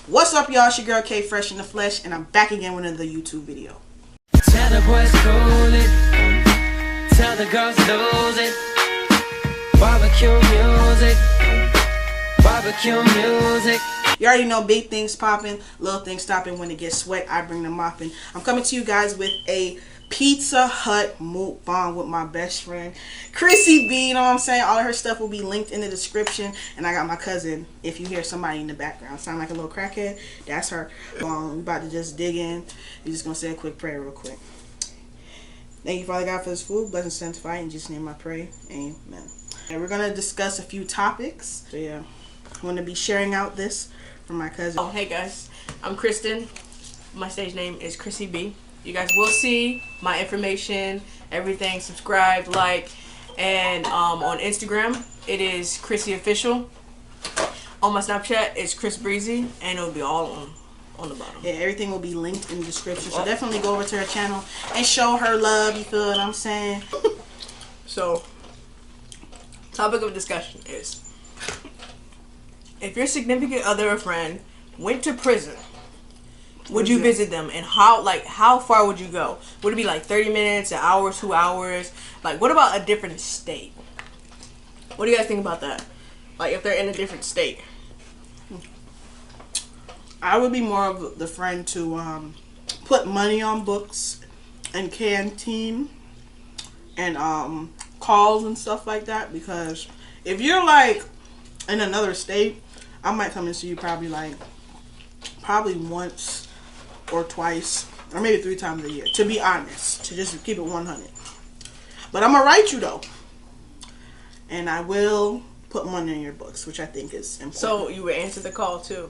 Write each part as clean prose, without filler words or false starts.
What's up, y'all? It's your girl K Fresh in the Flesh, and I'm back again with another YouTube video. Tell the boys cool it. Tell the girls lose it. Barbecue music. Barbecue music. You already know big things popping, little things stopping. When it gets sweat, I bring them mopping. I'm coming to you guys with a Pizza Hut mukbang with my best friend Krissy B. You know what I'm saying? All of her stuff will be linked in the description. And I got my cousin. If you hear somebody in the background sound like a little crackhead, that's her. We about to just dig in. We're just gonna say a quick prayer real quick. Thank you, Father God, for this food. Blessings sanctify. In Jesus' name I pray. Amen. And we're gonna discuss a few topics. So yeah, I'm gonna be sharing out this from my cousin. Oh, hey guys, I'm Kristen. My stage name is Krissy B. You guys will see my information, everything. Subscribe, like, and on Instagram it is Krissy Official. On my Snapchat it's Chris Breezy, and it'll be all on the bottom. Yeah, everything will be linked in the description. So definitely go over to her channel and show her love. You feel what I'm saying? So, topic of discussion is: if your significant other or friend went to prison, would you visit them, and how far would you go? Would it be like 30 minutes, an hour, 2 hours? Like, what about a different state? What do you guys think about that? Like, if they're in a different state. I would be more of the friend to put money on books and canteen and calls and stuff like that, because if you're like in another state, I might come and see you probably once or twice or maybe 3 times a year, to be honest, to just keep it 100. But I'm gonna write you though, and I will put money in your books, which I think is important. So you would answer the call too?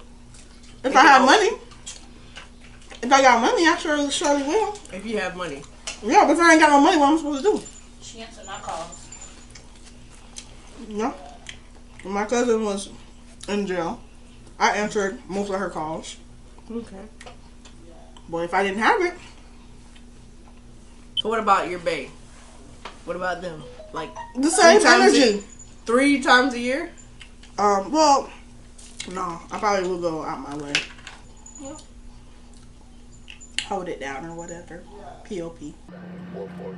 If I have money. If I got money, I surely will. If you have money. Yeah, but if I ain't got no money, what am I supposed to do? She answered my calls. No. When my cousin was in jail, I answered most of her calls. Okay. But if I didn't have it. So what about your bae? What about them? Like The same energy. 3 times a year? Well, no. I probably will go out my way. Yeah. Hold it down or whatever. P.O.P.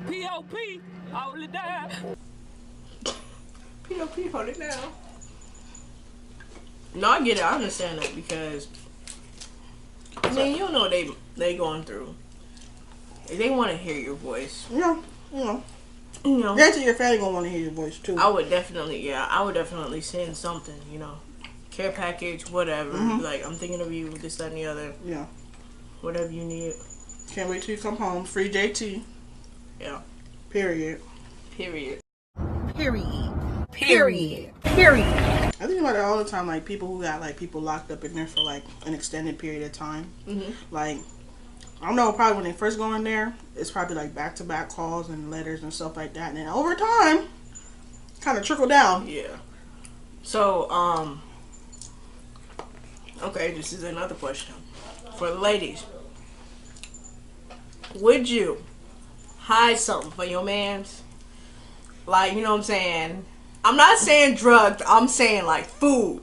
P.O.P. Hold it down. P.O.P. hold it down. No, I get it. I understand that, because I mean, you don't know what they going through. If they want to hear your voice, Yeah, you know. Granted, your family gonna want to hear your voice too. I would definitely send something, care package, whatever. Like, I'm thinking of you, this, that, and the other. Yeah. Whatever you need. Can't wait till you come home. Free JT. Yeah. Period. Period. Period. Period. Period. I think about it all the time, like people who got like people locked up in there for like an extended period of time. Like, I don't know, probably when they first go in there, it's probably like back-to-back calls and letters and stuff like that. And then over time, kind of trickle down. Yeah. So, okay, this is another question for the ladies. Would you hide something for your mans? Like, you know what I'm saying? I'm not saying drugs. I'm saying like food.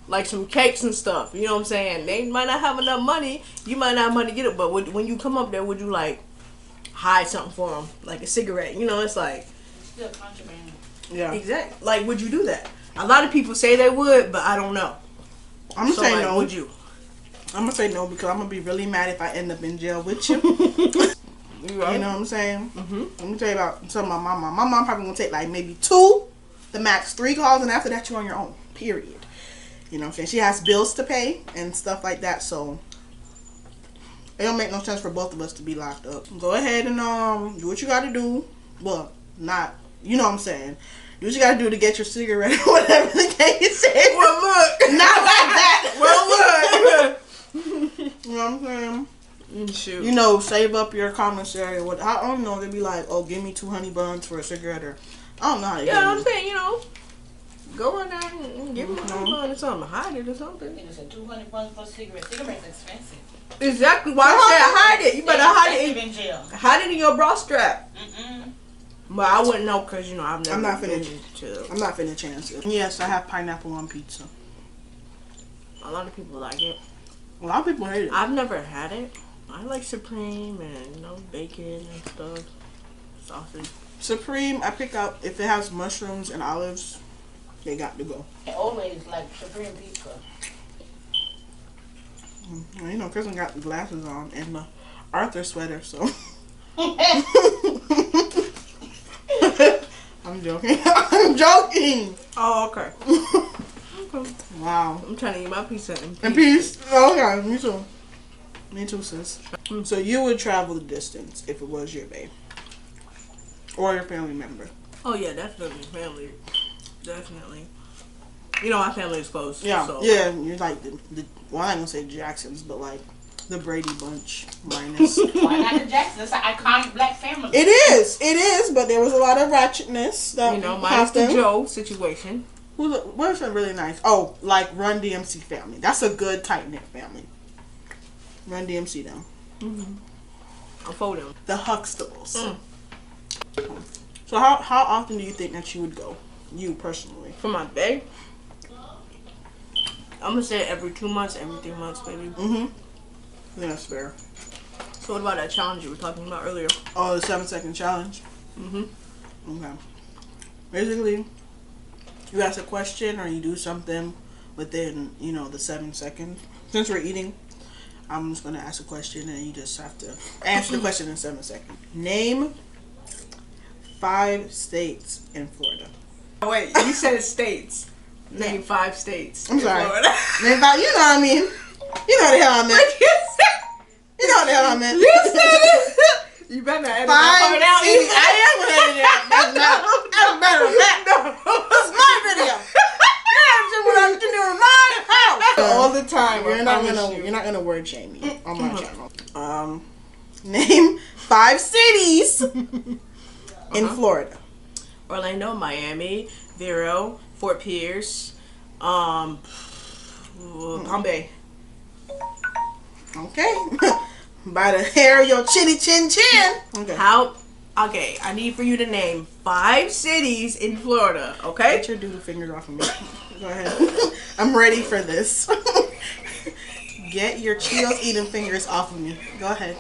Like some cakes and stuff. You know what I'm saying? They might not have enough money. You might not have money to get it. But when you come up there, would you like hide something for them? Like a cigarette. It's like... Still contraband. Yeah. Exactly. Like, would you do that? A lot of people say they would, but I don't know. I'm gonna say no. Would you? I'm gonna say no, because I'm gonna be really mad if I end up in jail with you. You know what I'm saying? Let me tell you about something about my mom. My mom probably gonna take like maybe 2, the max 3 calls, and after that you're on your own. Period. You know what I'm saying? She has bills to pay and stuff like that, so it don't make no sense for both of us to be locked up. Go ahead and do what you gotta do. Well, not, you know what I'm saying. Do what you gotta do to get your cigarette or whatever the case is. Well, look. Not like that. Well, look. You know what I'm saying? Shoot. Save up your commissary or what. I don't know. They'd be like, oh, give me 2 honey buns for a cigarette, or I don't know how they do it. I'm saying, go in there and give me a honey bun or something. Hide it or something. I think it's a 200 bucks for a cigarette. Cigarettes expensive. Exactly. Why I said hide it. You better hide it in jail. Hide it in your bra strap. Mm-mm. But I wouldn't know, because I've never. I'm not been finna. I'm not finna chance it. Yes, I have pineapple on pizza. A lot of people like it. A lot of people hate it. I've never had it. I like Supreme and bacon and stuff, sausage. Supreme, I pick out if it has mushrooms and olives. They got to go. And old ladies like Supreme pizza. Well, you know, Kristen got the glasses on and the Arthur sweater, so. I'm joking. I'm joking. Oh, okay. Wow. I'm trying to eat my pizza in peace. In peace. Oh, yeah, me too. Me too, sis. So you would travel the distance if it was your babe. Or your family member. Oh, yeah, definitely. Family. Definitely. You know, my family is close. Yeah. So. Yeah, you're like well, I'm going to say Jacksons, but like the Brady Bunch minus. Why not the Jacksons? That's an iconic black family. It is, but there was a lot of ratchetness that minus the Joe situation. What's really nice? Oh, like Run DMC family. That's a good tight knit family. Run DMC them. I'll fold them. The Huxtables. So how often do you think that you would go? You personally? For my babe? I'm gonna say every 2 months, every 3 months, baby. Yeah, that's fair. So what about that challenge you were talking about earlier? Oh, the 7-second challenge. Okay. Basically, you ask a question or you do something within, the 7 seconds. Since we're eating, I'm just gonna ask a question and you just have to answer the question in 7 seconds. Name 5 states in Florida. Oh, wait, you said states. Name 5 states. I'm sorry. Florida. Name 5. You know what I mean. You know what the hell I meant. You know what the hell I meant. You said it. You better not edit that part out. I am gonna edit it out. That's matter of fact. It's my video. All the time. You're not gonna word shame me on my channel. Name 5 cities in Florida. Orlando, Miami, Vero, Fort Pierce, Palm Bay. Okay. By the hair of your chinny chin chin. Okay. Okay, I need for you to name 5 cities in Florida, okay? Get your doodle fingers off of me. Go ahead. I'm ready for this. Get your Cheetos eating fingers off of me. Go ahead.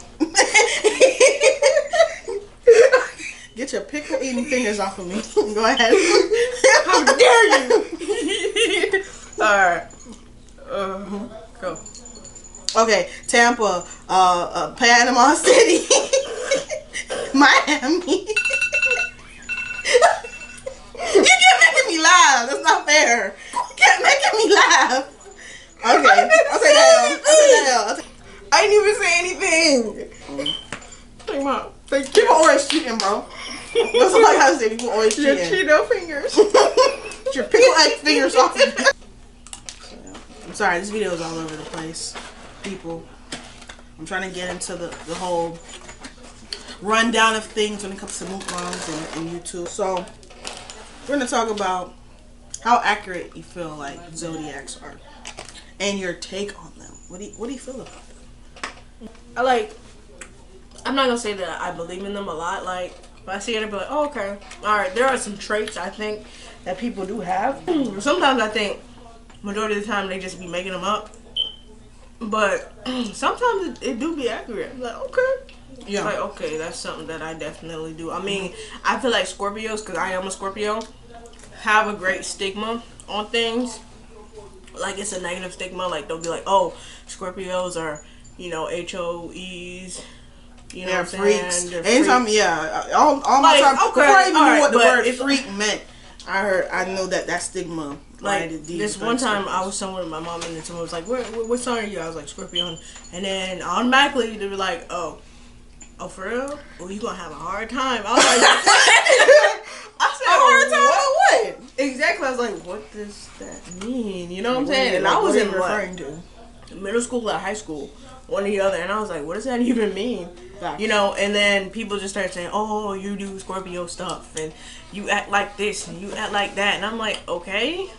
Get your pickle eating fingers off of me. Go ahead. How dare you? Alright. Go. Okay, Tampa, Panama City, Miami. You keep making me laugh. That's not fair. You kept making me laugh. Okay, I'll take that L. I didn't even say anything. People always cheating, bro. That's all I gotta say. People always Your cheating. Cheeto fingers. Get your pickle egg fingers off of me. I'm sorry, this video is all over the place. People, I'm trying to get into the whole rundown of things when it comes to mukbangs and YouTube. So we're gonna talk about how accurate you feel like zodiacs are and your take on them. What do you feel about them? I'm not gonna say that I believe in them a lot. Like, if I see it, I'd be like, oh, okay, all right. There are some traits I think that people do have. Sometimes I think majority of the time they just be making them up. But sometimes it do be accurate. I'm like, okay. Yeah. Like, okay, that's something that I definitely do. I mean, I feel like Scorpios, because I am a Scorpio, have a great stigma on things. Like, it's a negative stigma. Like, they'll be like, oh, Scorpios are, HOEs. You know what I'm freaks. saying? They're Anytime, freaks. yeah. All my time, okay, before I even knew what the word if- freak meant, I know that stigma. Like, this one time I was somewhere with my mom and then someone was like, what sign are you? I was like, Scorpio. And then automatically they were like, oh, for real? Oh, you gonna have a hard time. I was like, I said, A hard time what? Exactly. I was like, what does that mean? You know what I'm saying? And I was in referring to middle school or high school, one or the other, and I was like, what does that even mean? Facts. And then people just started saying, oh, you do Scorpio stuff, and you act like this, and you act like that, and I'm like, okay,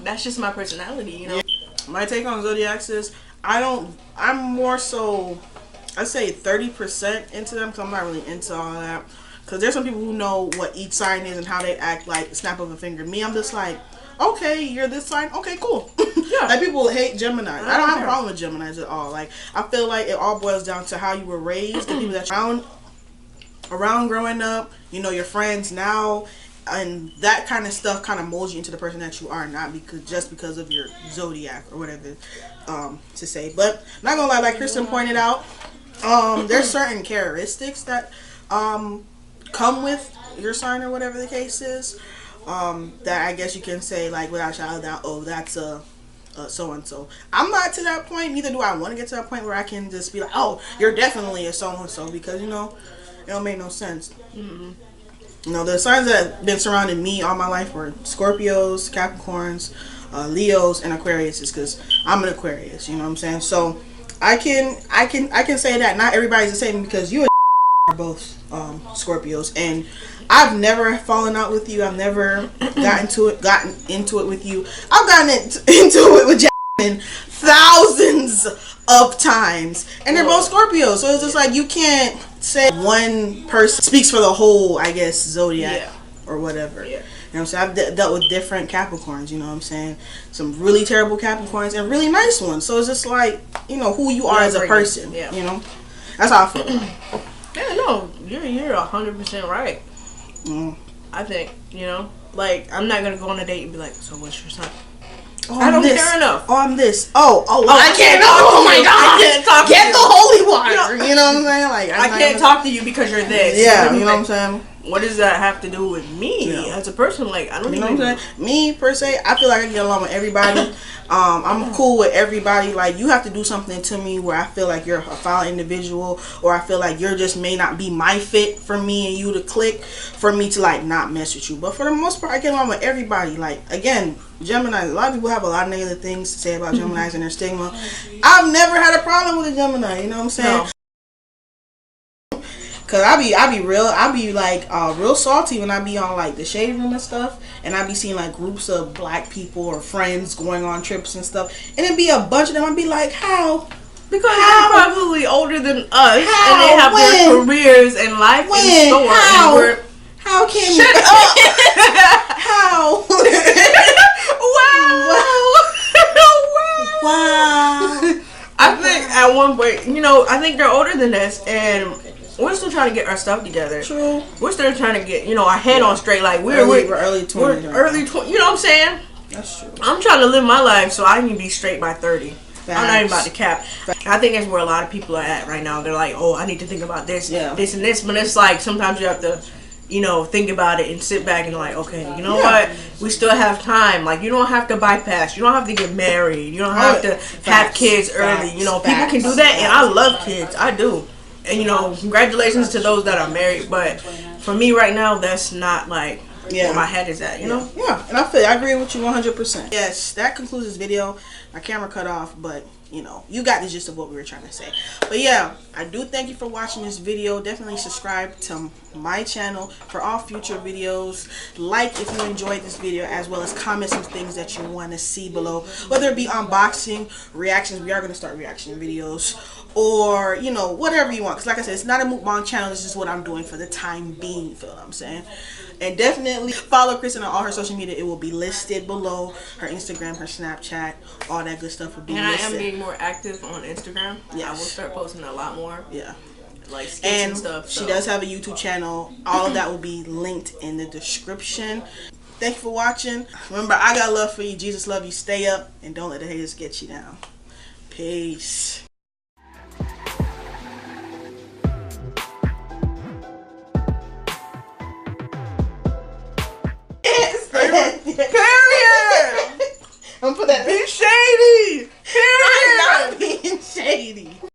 that's just my personality, Yeah. My take on zodiacs is, I'm more so, I'd say 30% into them, because I'm not really into all that, because there's some people who know what each sign is and how they act like snap of a finger. Me, I'm just like, okay, you're this sign. Okay, cool. Yeah. Like people hate Gemini. I don't have a care. problem with Geminis at all. Like I feel like it all boils down to how you were raised, the people that you're around growing up. You know, your friends now, and that kind of stuff kind of molds you into the person that you are, not because of your zodiac or whatever to say. But not gonna lie, like Kristen pointed out, there's certain characteristics that come with your sign or whatever the case is. That I guess you can say, like, without a shadow of doubt, oh, that's a so and so. I'm not to that point. Neither do I want to get to that point where I can just be like, oh, you're definitely a so and so, because you know it don't make no sense. You know, the signs that have been surrounding me all my life were Scorpios, Capricorns, Leos, and Aquariuses, because I'm an Aquarius. You know what I'm saying? So I can say that not everybody's the same, because you are both Scorpios, and I've never fallen out with you. I've never gotten into it with you. I've gotten into it with Jasmine thousands of times, and they're both Scorpios. So it's just like you can't say one person speaks for the whole, I guess, zodiac or whatever. Yeah. You know what I'm saying? I've dealt with different Capricorns. You know what I'm saying? Some really terrible Capricorns and really nice ones. So it's just like, you know, who you are as a person. Yeah. You know, that's how I feel. Yeah, no, you're 100% right. I think, you know, like, I'm not gonna go on a date and be like, so what's your sign? Oh, I don't care enough. Oh, I'm this. Oh, I can't talk to you. Oh my God, I can't talk to you. Get the holy water. You know what I'm saying? Like, I can't talk to you because you're this. Yeah, you know what I'm saying? What does that have to do with me as a person? Like, I don't know even what I'm saying? Me, per se, I feel like I get along with everybody. I'm cool with everybody. Like, you have to do something to me where I feel like you're a foul individual, or I feel like you're just may not be my fit for me and you to click, for me to, like, not mess with you. But for the most part, I get along with everybody. Like, again, Gemini, a lot of people have a lot of negative things to say about Geminis and their stigma. I've never had a problem with a Gemini, you know what I'm saying? No. Cause I be like real salty when I be on like the shade room and stuff, and I be seeing like groups of black people or friends going on trips and stuff, and it be a bunch of them. I be like, how? Because they're probably older than us, and they have their careers and life in store. How can shut up? How? Wow. I think at one point, you know, I think they're older than us, and we're still trying to get our stuff together. True. We're still trying to get, you know, our head on straight. Like we're early 20s. We're early 20s. You know what I'm saying? That's true. I'm trying to live my life so I can be straight by 30. Facts. I'm not even about to cap. I think that's where a lot of people are at right now. They're like, oh, I need to think about this, this, and this. But it's like sometimes you have to, you know, think about it and sit back and like, okay, you know what? We still have time. Like, you don't have to bypass. You don't have to get married. You don't have to have kids early. You know, people can do that, and I love kids. I do. And, you know, congratulations to those that are married. But for me right now, that's not, like, where my head is at, you know? Yeah, and I agree with you 100%. Yes, that concludes this video. My camera cut off, but, you know, you got the gist of what we were trying to say. But, yeah, I do thank you for watching this video. Definitely subscribe to my channel for all future videos. Like if you enjoyed this video, as well as comment some things that you want to see below. Whether it be unboxing, reactions. We are going to start reaction videos. Or, you know, whatever you want. Because like I said, it's not a mukbang channel. It's just what I'm doing for the time being. You feel what I'm saying? And definitely follow Kristen on all her social media. It will be listed below. Her Instagram, her Snapchat, all that good stuff will be listed. And I am being more active on Instagram. Yeah, I will start posting a lot more. Yeah. Like skits and stuff. So. She does have a YouTube channel. All of that will be linked in the description. Thank you for watching. Remember, I got love for you. Jesus love you. Stay up. And don't let the haters get you down. Peace. Yes.